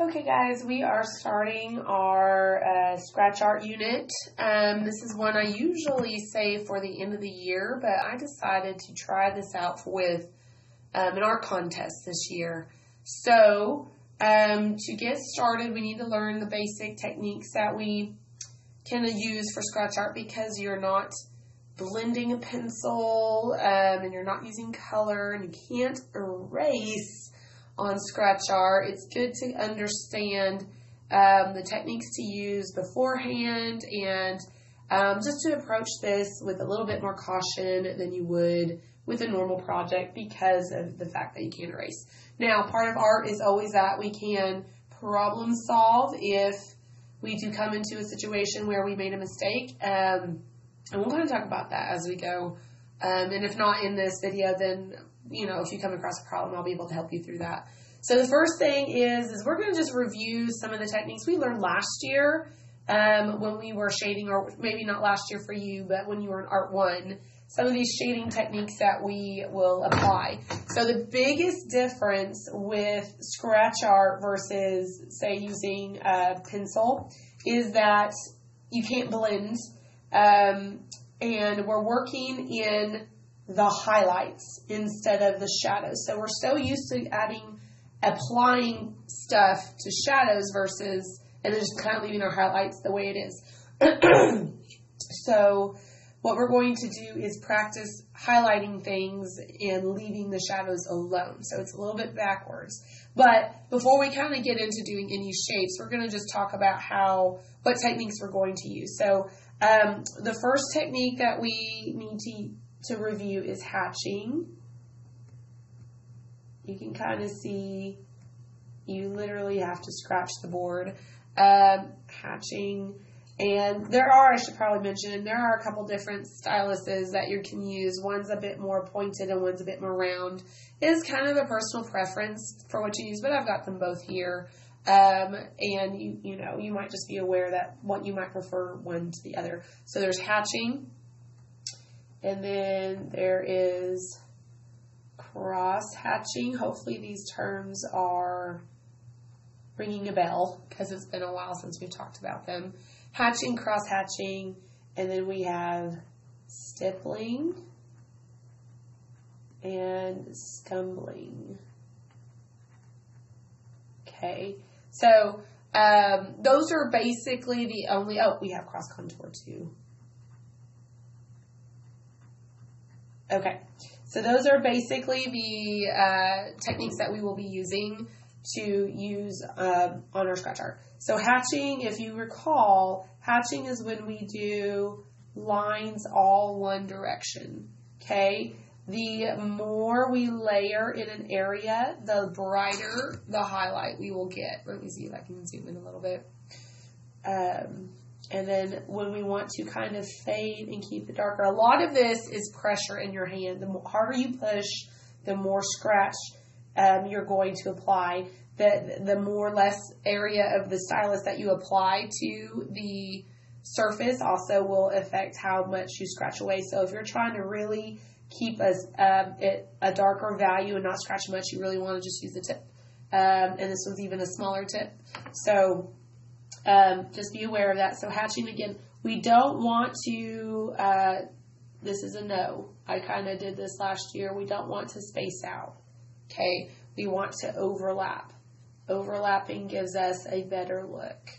Okay guys, we are starting our scratch art unit. This is one I usually save for the end of the year, but I decided to try this out with an art contest this year. So to get started, we need to learn the basic techniques that we can use for scratch art because you're not blending a pencil and you're not using color and you can't erase on scratch art. It's good to understand the techniques to use beforehand and just to approach this with a little bit more caution than you would with a normal project because of the fact that you can't erase. Now, part of art is always that we can problem solve if we do come into a situation where we made a mistake. And we'll kind of talk about that as we go. And if not in this video, then if you come across a problem, I'll be able to help you through that. So the first thing is we're going to just review some of the techniques we learned last year when we were shading, or maybe not last year for you, but when you were in Art 1, some of these shading techniques that we will apply. So the biggest difference with scratch art versus, say, using a pencil is that you can't blend, and we're working in the highlights instead of the shadows. So we're so used to applying stuff to shadows versus, and then just kind of leaving our highlights the way it is. So what we're going to do is practice highlighting things and leaving the shadows alone. So it's a little bit backwards. But before we kind of get into doing any shapes, we're going to just talk about what techniques we're going to use. So the first technique that we need to review is hatching. You can kind of see you literally have to scratch the board. Hatching. And I should probably mention, there are a couple different styluses that you can use. One's a bit more pointed and one's a bit more round. It's kind of a personal preference for what you use, but I've got them both here. And you might just be aware that what you might prefer one to the other. So there's hatching. And then there is cross hatching. Hopefully these terms are ringing a bell because it's been a while since we've talked about them. Hatching, cross hatching, and then we have stippling and scumbling. Okay, so those are basically the only, we have cross contour too. Okay, so those are basically the techniques that we will be using to use on our scratch art. So hatching, if you recall, hatching is when we do lines all one direction, okay? The more we layer in an area, the brighter the highlight we will get. Let me see if I can zoom in a little bit. And then when we want to kind of fade and keep it darker, a lot of this is pressure in your hand. The harder you push, the more scratch you're going to apply. The more less area of the stylus that you apply to the surface also will affect how much you scratch away. So if you're trying to really keep a darker value and not scratch much, you really want to just use the tip. And this one's even a smaller tip. So just be aware of that. So hatching, again, we don't want to, this is a no. I kind of did this last year. We don't want to space out. Okay, we want to overlap. Overlapping gives us a better look.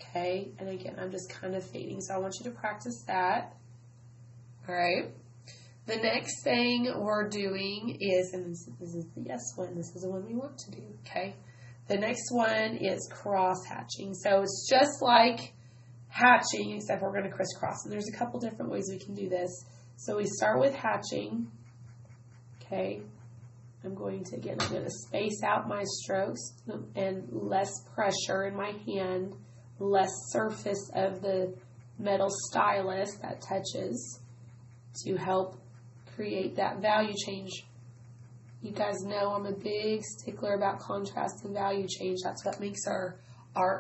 Okay, and again, I'm just kind of fading, so I want you to practice that. All right. The next thing we're doing is, and this is the yes one, this is the one we want to do, okay? The next one is cross hatching. So it's just like hatching, except we're going to crisscross. And there's a couple different ways we can do this. So we start with hatching, okay? I'm going to space out my strokes and less pressure in my hand, less surface of the metal stylus that touches to help create that value change. You guys know I'm a big stickler about contrast and value change. That's what makes our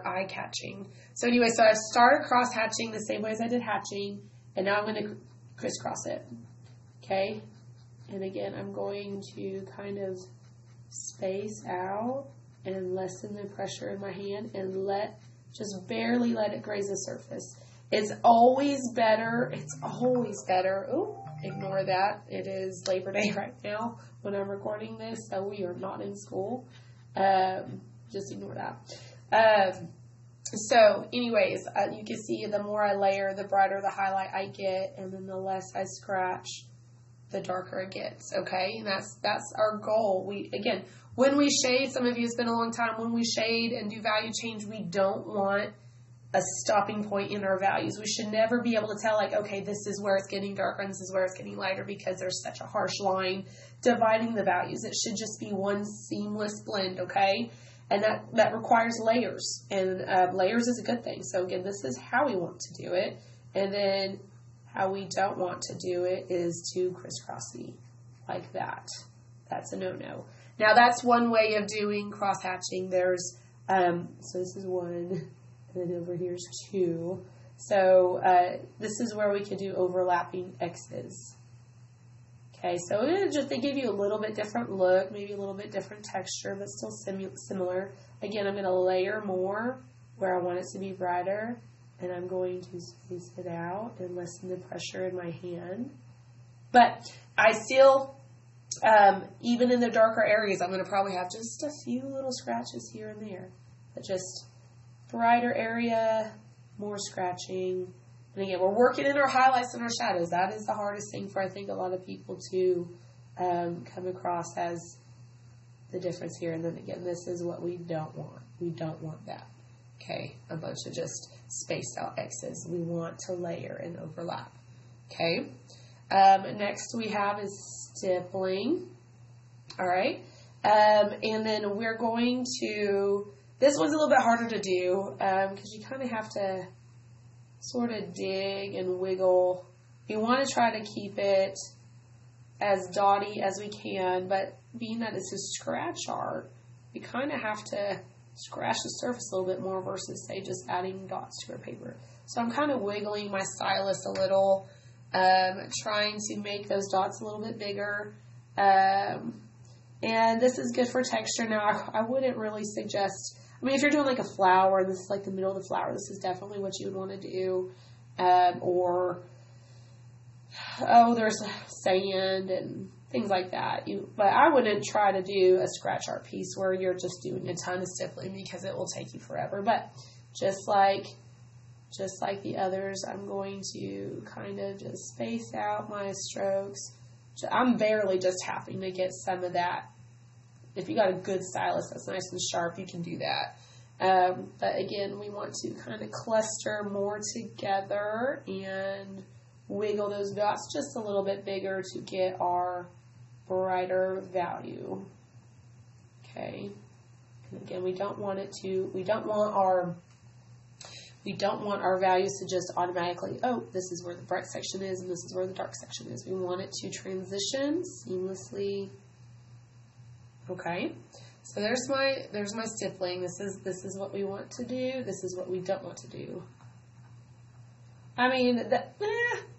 eye-catching. So anyway, so I started cross-hatching the same way as I did hatching, and now I'm going to crisscross it. Okay? And again, I'm going to kind of space out and lessen the pressure in my hand and just barely let it graze the surface. It's always better. Ooh, ignore that. It is Labor Day right now when I'm recording this, so we are not in school. Just ignore that. So anyways, you can see the more I layer, the brighter the highlight I get, and then the less I scratch, the darker it gets, okay? And that's our goal. When we shade, some of you, it's been a long time, when we shade and do value change, we don't want a stopping point in our values. We should never be able to tell, like, okay, this is where it's getting darker and this is where it's getting lighter, because there's such a harsh line dividing the values. It should just be one seamless blend, okay? And that requires layers, and layers is a good thing. So again, this is how we want to do it, and then how we don't want to do it is to crisscrossy like that. That's a no-no. Now that's one way of doing cross-hatching. There's, so this is one, and then over here's two. So this is where we could do overlapping X's. Okay, so they give you a little bit different look, maybe a little bit different texture, but still similar. Again, I'm going to layer more where I want it to be brighter, and I'm going to space it out and lessen the pressure in my hand. But I still, even in the darker areas, I'm going to probably have just a few little scratches here and there. But just brighter area, more scratching. And again, we're working in our highlights and our shadows. That is the hardest thing for, I think, a lot of people to come across as the difference here. And then again, this is what we don't want. We don't want that. Okay, a bunch of just spaced out X's. We want to layer and overlap. Okay, next we have is stippling. All right, and then we're going to, this one's a little bit harder to do because you kind of have to sort of dig and wiggle. You want to try to keep it as dotty as we can, but being that it's a scratch art, you kind of have to scratch the surface a little bit more versus, say, just adding dots to your paper. So I'm kind of wiggling my stylus a little, trying to make those dots a little bit bigger. And this is good for texture. Now, I wouldn't really suggest, I mean, if you're doing like a flower, and this is like the middle of the flower, this is definitely what you would want to do. There's sand and things like that. But I wouldn't try to do a scratch art piece where you're just doing a ton of stippling because it will take you forever. But just like the others, I'm going to kind of just space out my strokes. I'm barely just having to get some of that. If you got a good stylus that's nice and sharp, you can do that. But again, we want to kind of cluster more together and wiggle those dots just a little bit bigger to get our brighter value. Okay. And again, we don't want our values to just automatically, oh, this is where the bright section is and this is where the dark section is. We want it to transition seamlessly. Okay. So there's my stippling. This is what we want to do. This is what we don't want to do. I mean,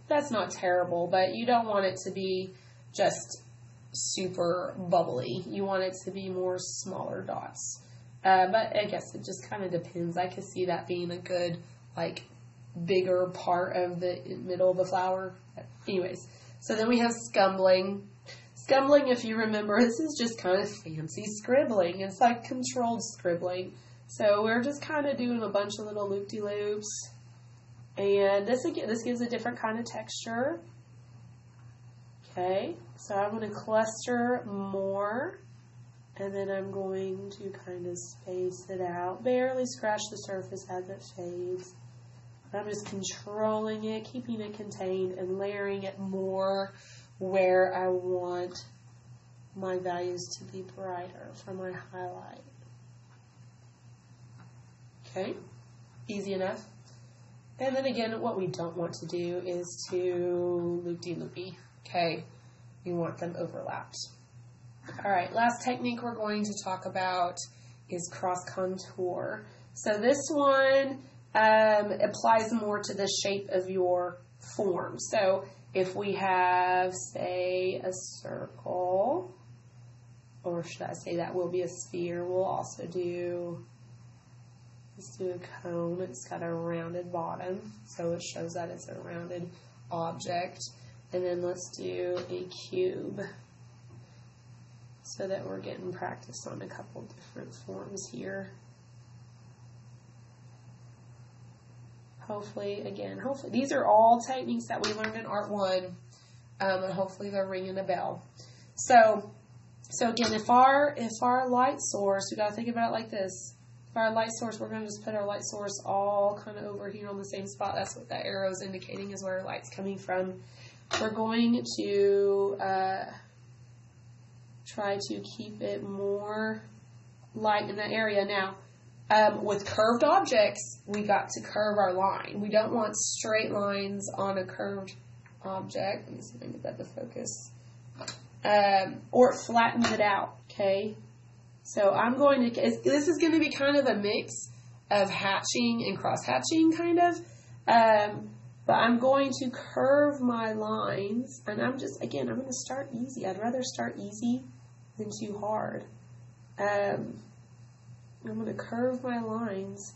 that's not terrible, but you don't want it to be just super bubbly. You want it to be more smaller dots. But I guess it just kind of depends. I could see that being a good, like, bigger part of the middle of the flower. Anyways, so then we have scumbling. Scumbling, if you remember, this is just kind of fancy scribbling. It's like controlled scribbling. So we're just kind of doing a bunch of little loop-de-loops. And this gives a different kind of texture. Okay, so I'm going to cluster more. And then I'm going to kind of space it out. Barely scratch the surface as it fades. I'm just controlling it, keeping it contained, and layering it more where I want my values to be brighter for my highlight. Okay, easy enough. And then again, what we don't want to do is to loop-de-loopy. Okay, we want them overlapped. All right, last technique we're going to talk about is cross contour. So this one applies more to the shape of your form. So if we have, say, a circle, or should I say that will be a sphere. We'll also do, let's do a cone. It's got a rounded bottom, so it shows that it's a rounded object. And then let's do a cube, so that we're getting practice on a couple different forms here. Hopefully, these are all techniques that we learned in Art 1, and hopefully they're ringing a bell. So again, if our light source, we got to think about it like this. If our light source, we're going to just put our light source all kind of over here on the same spot. That's what that arrow is indicating, is where our light's coming from. We're going to try to keep it more light in that area. Now, with curved objects, we got to curve our line. We don't want straight lines on a curved object. Let me see if I can get that to focus. Or it flattens it out, okay? So I'm going to, this is going to be kind of a mix of hatching and cross-hatching, kind of. But I'm going to curve my lines, and I'm going to start easy. I'd rather start easy than too hard. I'm going to curve my lines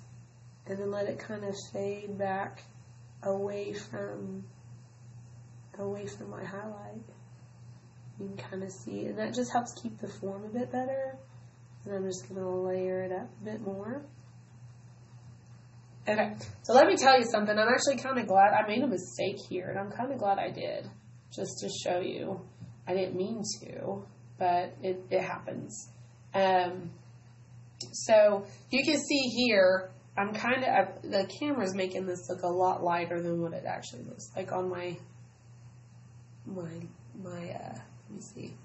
and then let it kind of fade back away from my highlight. You can kind of see, and that just helps keep the form a bit better. And I'm just going to layer it up a bit more. Okay, so let me tell you something. I'm actually kind of glad I made a mistake here, and I'm kind of glad I did, just to show you. I didn't mean to, but it happens. So you can see here, the camera's making this look a lot lighter than what it actually looks like on my let me see.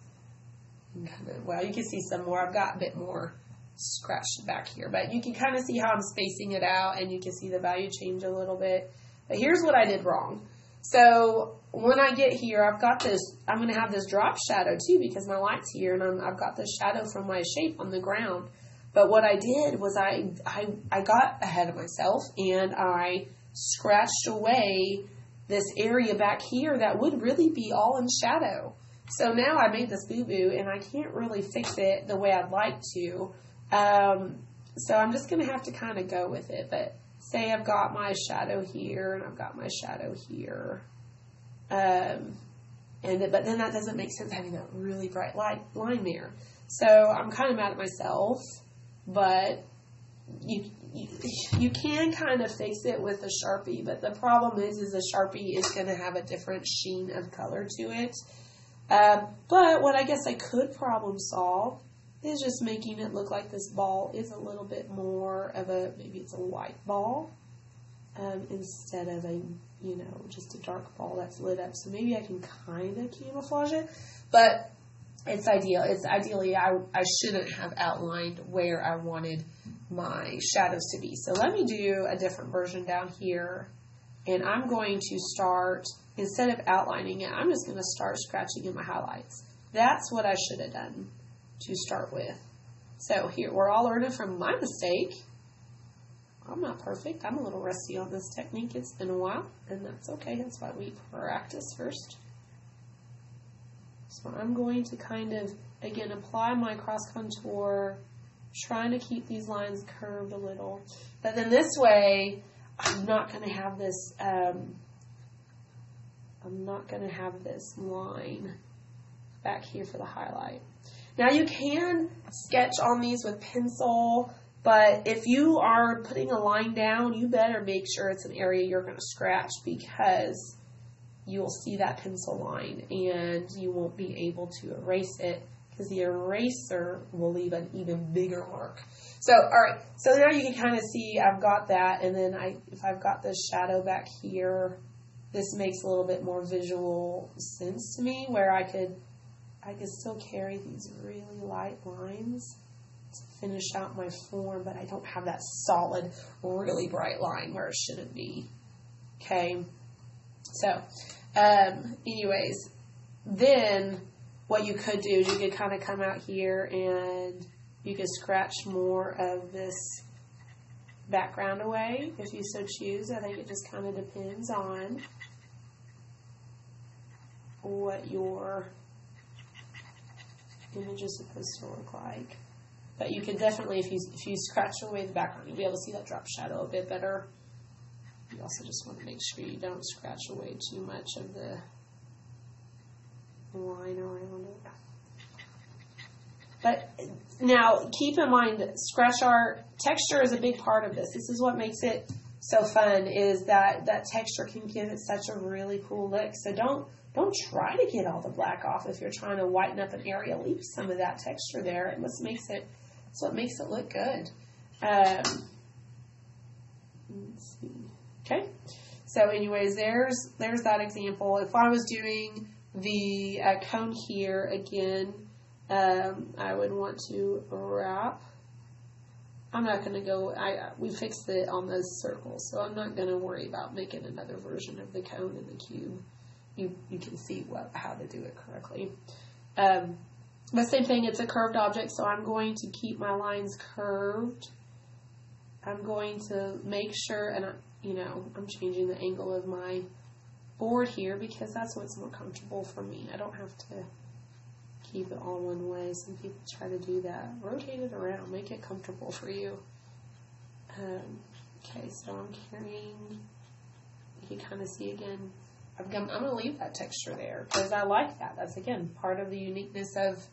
Well, you can see some more. I've got a bit more scratched back here, but you can kind of see how I'm spacing it out, and you can see the value change a little bit. But here's what I did wrong. So when I get here, I've got this, I'm going to have this drop shadow too, because my light's here, and I've got this shadow from my shape on the ground. But what I did was I got ahead of myself, and I scratched away this area back here that would really be all in shadow. So now I made this boo-boo, and I can't really fix it the way I'd like to. So I'm just going to have to kind of go with it. But say I've got my shadow here, and I've got my shadow here. But then that doesn't make sense having that really bright line there. So I'm kind of mad at myself, but you can kind of fix it with a Sharpie. But the problem is a Sharpie is going to have a different sheen of color to it. But what I guess I could problem solve is just making it look like this ball is a little bit more of maybe it's a white ball, instead of just a dark ball that's lit up. So maybe I can kind of camouflage it, but it's ideally I shouldn't have outlined where I wanted my shadows to be. So let me do a different version down here, and I'm going to start, instead of outlining it, I'm just going to start scratching in my highlights. That's what I should have done to start with. So here, we're all learning from my mistake. I'm not perfect. I'm a little rusty on this technique. It's been a while, and that's okay. That's why we practice first. So I'm going to kind of, again, apply my cross contour, trying to keep these lines curved a little. But then this way, I'm not going to have this, line back here for the highlight. Now you can sketch on these with pencil, but if you are putting a line down, you better make sure it's an area you're going to scratch, because you'll see that pencil line and you won't be able to erase it, because the eraser will leave an even bigger mark. So, alright, so now you can kind of see I've got that, and then if I've got this shadow back here, this makes a little bit more visual sense to me, where I could still carry these really light lines to finish out my form, but I don't have that solid, really bright line where it shouldn't be. Okay, so, anyways, then what you could do is you could kind of come out here and you could scratch more of this background away if you so choose. I think it just kind of depends on what your image is supposed to look like. But you can definitely, if you scratch away the background, you'll be able to see that drop shadow a bit better. You also just want to make sure you don't scratch away too much of the line around it. But now, keep in mind, scratch art, texture is a big part of this. This is what makes it so fun, is that texture can give it such a really cool look. So don't try to get all the black off if you're trying to whiten up an area. Leave some of that texture there. It's what makes it look good. Let's see. Okay. So anyways, there's that example. If I was doing the cone here again, I would want to wrap. I'm not going to go, we fixed it on those circles, so I'm not going to worry about making another version of the cone and the cube. You can see how to do it correctly. The same thing, it's a curved object, so I'm going to keep my lines curved. I'm going to make sure, and I'm changing the angle of my board here because that's what's more comfortable for me. I don't have to keep it all one way. Some people try to do that. Rotate it around. Make it comfortable for you. Okay, so I'm carrying, you can kind of see again. I'm going to leave that texture there because I like that. That's, again, part of the uniqueness of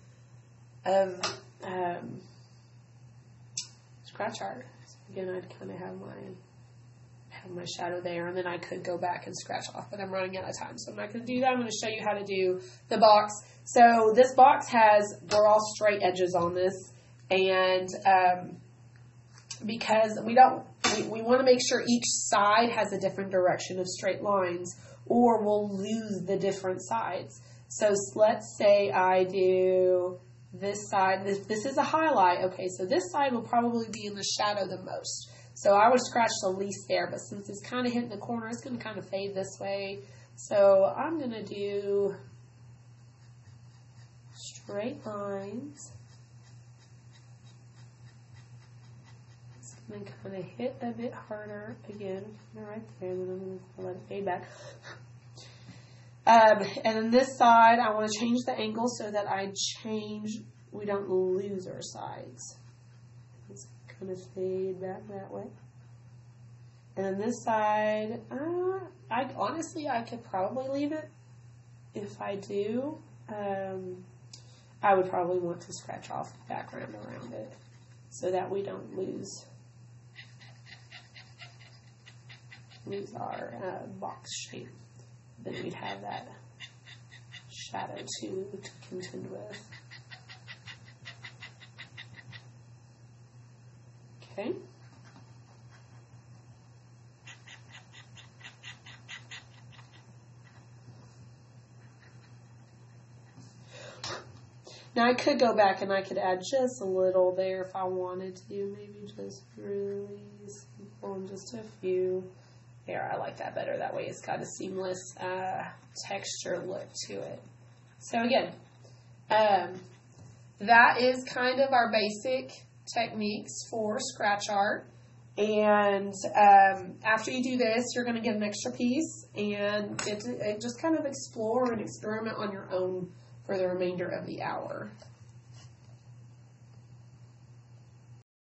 scratch art. So again, I'd kind of have my shadow there, and then I could go back and scratch off, but I'm running out of time, so I'm not going to do that. I'm going to show you how to do the box. So this box we're all straight edges on this, and because we want to make sure each side has a different direction of straight lines, or we'll lose the different sides. So let's say I do this side. This is a highlight. Okay, so this side will probably be in the shadow the most. So I would scratch the least there, but since it's kind of hitting the corner, it's going to kind of fade this way. So I'm going to do straight lines. It's going to kind of hit a bit harder again, right there, and then I'm going to let it fade back. And then this side, I want to change the angle so that we don't lose our sides. It's going to fade back that way. And then this side, I could probably leave it. If I do, I would probably want to scratch off the background around it so that we don't lose our box shape. Then we'd have that shadow to contend with. Okay. Now I could go back and I could add just a little there if I wanted to, maybe just really simple and just a few. There, I like that better. That way it's got a seamless texture look to it. So again, that is kind of our basic techniques for scratch art. And after you do this, you're going to get an extra piece and get to just kind of explore and experiment on your own for the remainder of the hour.